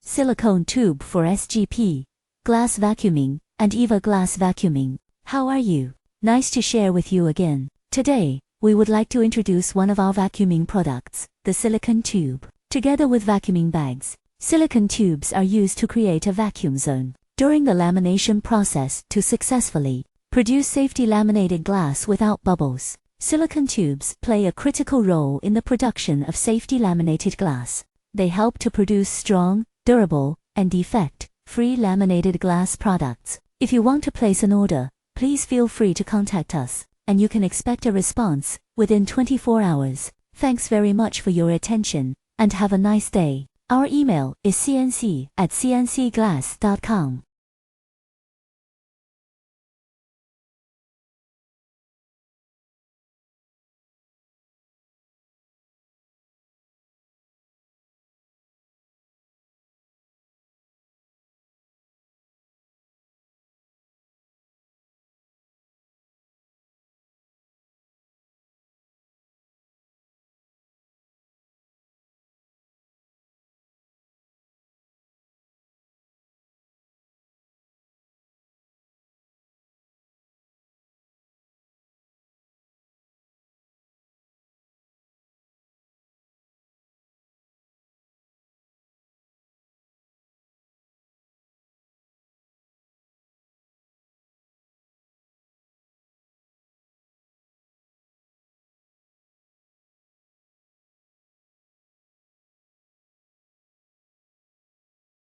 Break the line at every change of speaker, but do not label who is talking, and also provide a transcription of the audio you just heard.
silicone tube for SGP, glass vacuuming, and EVA glass vacuuming. How are you? Nice to share with you again. Today, we would like to introduce one of our vacuuming products, the silicone tube. Together with vacuuming bags, silicone tubes are used to create a vacuum zone during the lamination process to successfully produce safety laminated glass without bubbles. Silicone tubes play a critical role in the production of safety laminated glass. They help to produce strong, durable, and defect-free laminated glass products. If you want to place an order, please feel free to contact us, and you can expect a response within 24 hours. Thanks very much for your attention, and have a nice day. Our email is cnc@cncglass.com.